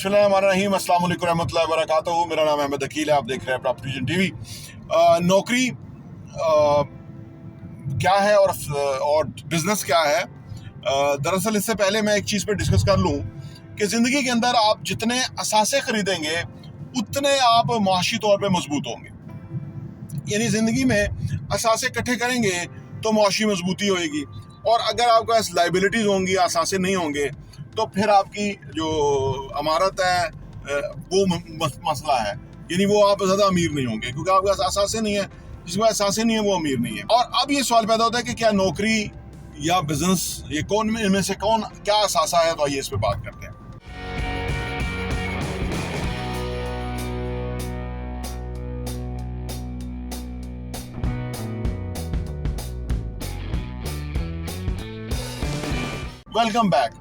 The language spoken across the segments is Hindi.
बिस्मिल्लाहिर्रहमानिर्रहीम, अस्सलाम वालेकुम रहमतुल्लाहि व बरकातहू। मेरा नाम अहमद अकील है, आप देख रहे हैं प्रॉपर्टी विजन टीवी। नौकरी क्या है और बिजनेस क्या है। दरअसल इससे पहले मैं एक चीज़ पे डिस्कस कर लूँ कि ज़िंदगी के अंदर आप जितने असासे खरीदेंगे उतने आप माशी तौर पे मजबूत होंगे। यानी ज़िंदगी में असासे इकट्ठे करेंगे तो माशी मजबूती होएगी, और अगर आपके पास लाइबिलिटीज़ होंगी, असासे नहीं होंगे, तो फिर आपकी जो अमारत है वो मसला है। यानी वो आप ज़्यादा अमीर नहीं होंगे, क्योंकि आपके पास असासे नहीं है। जिसके पास असासे नहीं है वो अमीर नहीं है। और अब ये सवाल पैदा होता है कि क्या नौकरी या बिजनेस, ये कौन इनमें से कौन क्या असासा है। तो आइए इस पे बात करते हैं। Welcome back.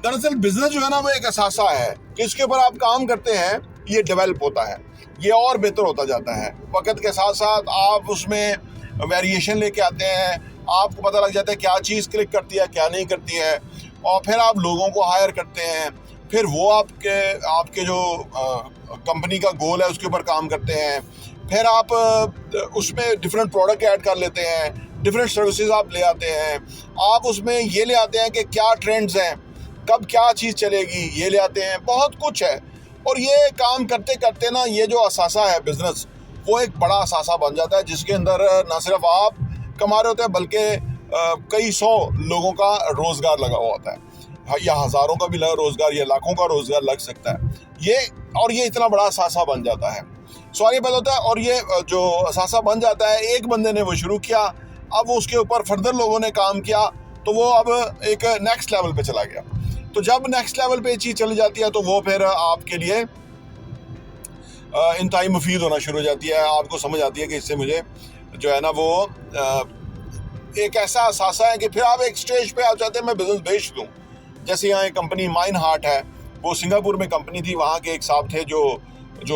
दरअसल बिजनेस जो है ना वो एक असासा है कि इसके ऊपर आप काम करते हैं, ये डेवलप होता है, ये और बेहतर होता जाता है। वक्त के साथ साथ आप उसमें वेरिएशन लेके आते हैं, आपको पता लग जाता है क्या चीज़ क्लिक करती है क्या नहीं करती है, और फिर आप लोगों को हायर करते हैं। फिर वो आपके जो कंपनी का गोल है उसके ऊपर काम करते हैं। फिर आप उसमें डिफरेंट प्रोडक्ट ऐड कर लेते हैं, डिफरेंट सर्विसेज आप ले आते हैं। आप उसमें ये ले आते हैं कि क्या ट्रेंड्स हैं, कब क्या चीज़ चलेगी, ये ले आते हैं। बहुत कुछ है, और ये काम करते करते ना ये जो असासा है बिजनेस, वो एक बड़ा असासा बन जाता है, जिसके अंदर ना सिर्फ आप कमा रहे होते हैं बल्कि कई सौ लोगों का रोज़गार लगा हुआ होता है, या हज़ारों का भी रोज़गार या लाखों का रोज़गार लग सकता है। ये इतना बड़ा असासा बन जाता है। सवाल ये पैदा होता है, और ये जो असासा बन जाता है, एक बंदे ने वो शुरू किया, अब वो उसके ऊपर फर्दर लोगों ने काम किया, तो वो अब एक नेक्स्ट लेवल पे चला गया। तो जब नेक्स्ट लेवल पे चीज़ चली जाती है तो वो फिर आपके लिए इंतहाई मुफीद होना शुरू हो जाती है। आपको समझ आती है कि इससे मुझे जो है ना वो एक ऐसा असासा है कि फिर आप एक स्टेज पे आ जाते हैं मैं बिजनेस बेच दूँ। जैसे यहाँ एक कंपनी माइन हार्ट है, वो सिंगापुर में कंपनी थी। वहाँ के एक साहब थे जो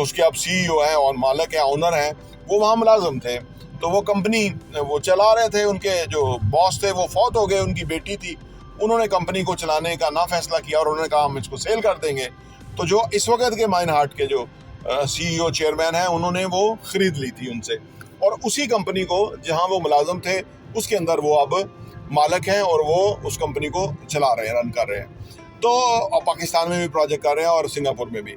उसके अब CEO हैं और मालिक हैं, ऑनर हैं, वो वहाँ मुलाजिम थे। तो वो कंपनी वो चला रहे थे, उनके जो बॉस थे वो फौत हो गए, उनकी बेटी थी। उन्होंने कंपनी को चलाने का ना फैसला किया और उन्होंने कहा हम इसको सेल कर देंगे। तो जो इस वक्त के माइन हार्ट के जो CEO चेयरमैन हैं, उन्होंने वो ख़रीद ली थी उनसे, और उसी कंपनी को जहां वो मुलाजम थे उसके अंदर वो अब मालिक हैं और वो उस कंपनी को चला रहे हैं, रन कर रहे हैं। तो पाकिस्तान में भी प्रोजेक्ट कर रहे हैं और सिंगापुर में भी।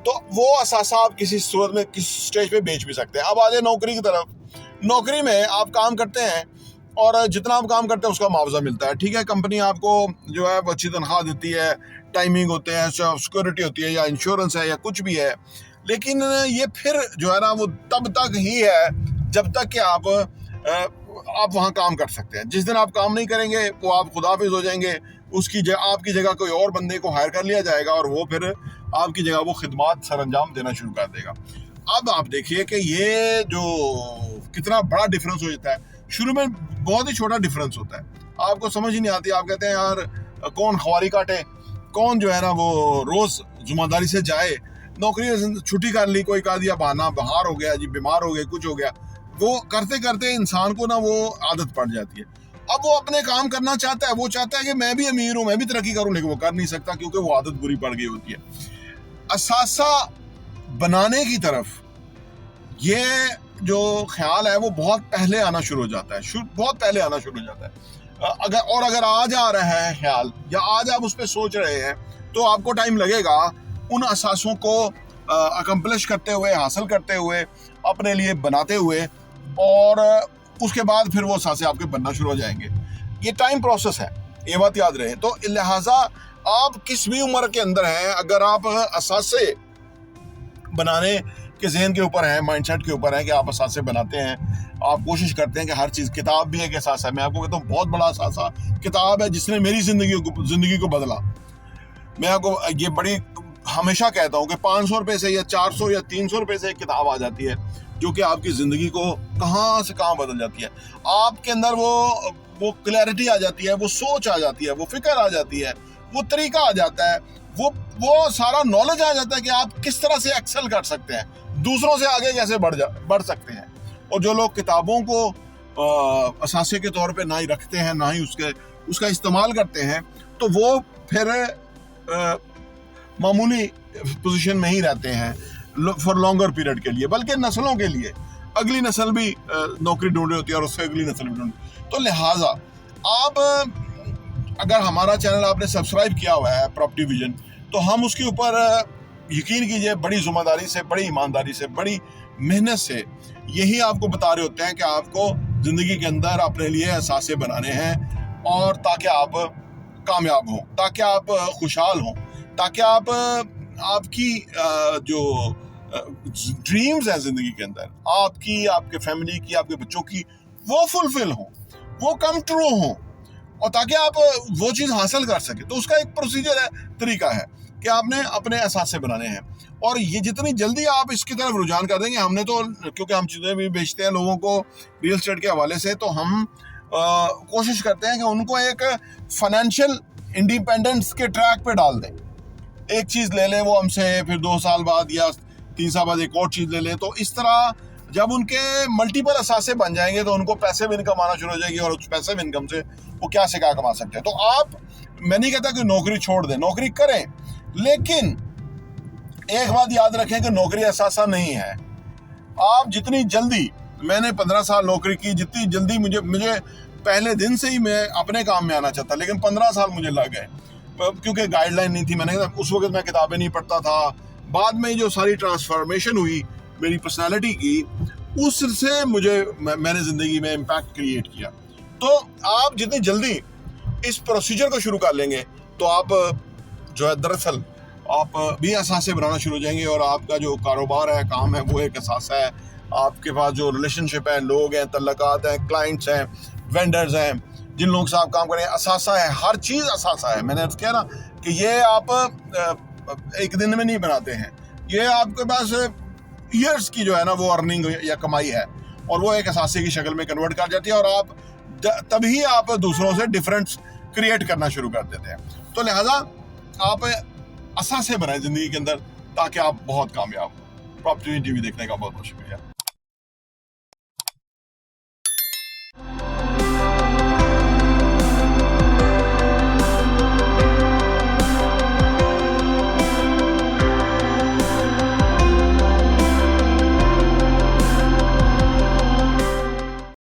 तो वो असासा आप किसी सूरत में किस स्टेज पे बेच भी सकते हैं। अब आ जाए नौकरी की तरफ। नौकरी में आप काम करते हैं और जितना आप काम करते हैं उसका मुआवजा मिलता है। ठीक है, कंपनी आपको जो है अच्छी तनख्वाह देती है, टाइमिंग होते हैं, सिक्योरिटी होती है, या इंश्योरेंस है, या कुछ भी है। लेकिन ये फिर जो है ना वो तब तक ही है जब तक कि आप वहाँ काम कर सकते हैं। जिस दिन आप काम नहीं करेंगे वो आप खुदाफिज हो जाएंगे, आपकी जगह कोई और बंदे को हायर कर लिया जाएगा और वो फिर आपकी जगह वो खिदमत सरअंजाम देना शुरू कर देगा। अब आप देखिए कि ये जो कितना बड़ा डिफरेंस हो जाता है। शुरू में बहुत ही छोटा डिफरेंस होता है, आपको समझ ही नहीं आती। आप कहते हैं यार कौन ख्वारी काटे, कौन जो है ना वो रोज़ जुम्मेदारी से जाए। नौकरी छुट्टी कर ली, कोई कहा दिया बहाना, बाहर हो गया जी, बीमार हो गए, कुछ हो गया। वो करते करते इंसान को ना वो आदत पड़ जाती है। अब वो अपने काम करना चाहता है, वो चाहता है कि मैं भी अमीर हूँ, मैं भी तरक्की करूँ, लेकिन वो कर नहीं सकता क्योंकि वो आदत बुरी पड़ गई होती है। असासा बनाने की तरफ ये जो ख्याल है वो बहुत पहले आना शुरू हो जाता है, बहुत पहले आना शुरू हो जाता है। अगर आज आ रहा है ख्याल, या आज आप उस पर सोच रहे हैं, तो आपको टाइम लगेगा उन असासों को अकम्प्लिश करते हुए, हासिल करते हुए, अपने लिए बनाते हुए, और उसके बाद फिर वो असासे आपके बनना शुरू हो जाएंगे। ये टाइम प्रोसेस है, ये बात याद रहे। तो लिहाजा आप किस भी उम्र के अंदर हैं, अगर आप असासे बनाने के जहन के ऊपर है, माइंडसेट के ऊपर है कि आप असासे बनाते हैं, आप कोशिश करते हैं कि हर चीज़, किताब भी एक असासा है। मैं आपको कहता हूँ बहुत बड़ा असासा किताब है जिसने मेरी ज़िंदगी को बदला। मैं आपको ये बड़ी हमेशा कहता हूँ कि 500 रुपये से या 400 या 300 रुपये से एक किताब आ जाती है जो कि आपकी ज़िंदगी को कहाँ से कहाँ बदल जाती है। आपके अंदर वो क्लैरिटी आ जाती है, वो सोच आ जाती है, वो फिक्र आ जाती है, वो तरीका आ जाता है, वो सारा नॉलेज आ जाता है कि आप किस तरह से एक्सेल कर सकते हैं, दूसरों से आगे कैसे बढ़ सकते हैं। और जो लोग किताबों को असासे के तौर पे ना ही रखते हैं, ना ही उसका इस्तेमाल करते हैं, तो वो फिर मामूली पोजीशन में ही रहते हैं फॉर लॉन्गर पीरियड के लिए, बल्कि नस्लों के लिए। अगली नस्ल भी नौकरी ढूंढ रही होती है और उससे अगली नस्ल भी ढूंढ। तो लिहाजा आप अगर हमारा चैनल आपने सब्सक्राइब किया हुआ है प्रॉपर्टी विजन, तो हम उसके ऊपर यकीन कीजिए बड़ी जिम्मेदारी से, बड़ी ईमानदारी से, बड़ी मेहनत से यही आपको बता रहे होते हैं कि आपको ज़िंदगी के अंदर अपने लिए असासे बनाने हैं, और ताकि आप कामयाब हों, ताकि आप खुशहाल हों, ताकि आप आपकी जो ड्रीम्स हैं ज़िंदगी के अंदर, आपकी, आपके फैमिली की, आपके बच्चों की, वो फुलफिल हों, वो कम ट्रू हों, और ताकि आप वो चीज़ हासिल कर सके। तो उसका एक प्रोसीजर है, तरीका है कि आपने अपने असासे बनाने हैं, और ये जितनी जल्दी आप इसकी तरफ रुझान कर देंगे, हमने तो क्योंकि हम चीज़ें भी बेचते हैं लोगों को रियल एस्टेट के हवाले से, तो हम कोशिश करते हैं कि उनको एक फाइनेंशियल इंडिपेंडेंस के ट्रैक पे डाल दें। एक चीज़ ले लें वो हमसे, फिर 2 साल बाद या 3 साल बाद एक और चीज़ ले लें। तो इस तरह जब उनके मल्टीपल असासे बन जाएंगे तो उनको पैसिव इनकम आना शुरू हो जाएगी, और उस पैसिव इनकम से वो क्या से क्या कमा सकते हैं। तो आप, मैं नहीं कहता कि नौकरी छोड़ दें, नौकरी करें, लेकिन एक बात याद रखें कि नौकरी असासा नहीं है। आप जितनी जल्दी, मैंने 15 साल नौकरी की, जितनी जल्दी मुझे पहले दिन से ही मैं अपने काम में आना चाहता, लेकिन 15 साल मुझे लग गए क्योंकि गाइडलाइन नहीं थी। मैंने उस वक्त मैं किताबें नहीं पढ़ता था। बाद में जो सारी ट्रांसफॉर्मेशन हुई मेरी पर्सनालिटी की, उससे मैंने ज़िंदगी में इम्पैक्ट क्रिएट किया। तो आप जितनी जल्दी इस प्रोसीजर को शुरू कर लेंगे तो आप जो है दरअसल आप भी असासे बनाना शुरू हो जाएंगे, और आपका जो कारोबार है, काम है, वो एक असासा है। आपके पास जो रिलेशनशिप है, लोग हैं, तल्लकात हैं, क्लाइंट्स हैं, वेंडर्स हैं, जिन लोगों से आप काम करें, असासा है, हर चीज़ असासा है। मैंने कहा ना कि ये आप एक दिन में नहीं बनाते हैं, ये आपके पास ईयर्स की जो है ना वो अर्निंग या कमाई है, और वो एक असासे की शक्ल में कन्वर्ट कर जाती है, और आप तभी आप दूसरों से डिफरेंस क्रिएट करना शुरू कर देते हैं। तो लिहाजा आप असासे बनाएं ज़िंदगी के अंदर, ताकि आप बहुत कामयाब हो। प्रॉपर्टी टीवी देखने का बहुत बहुत शुक्रिया।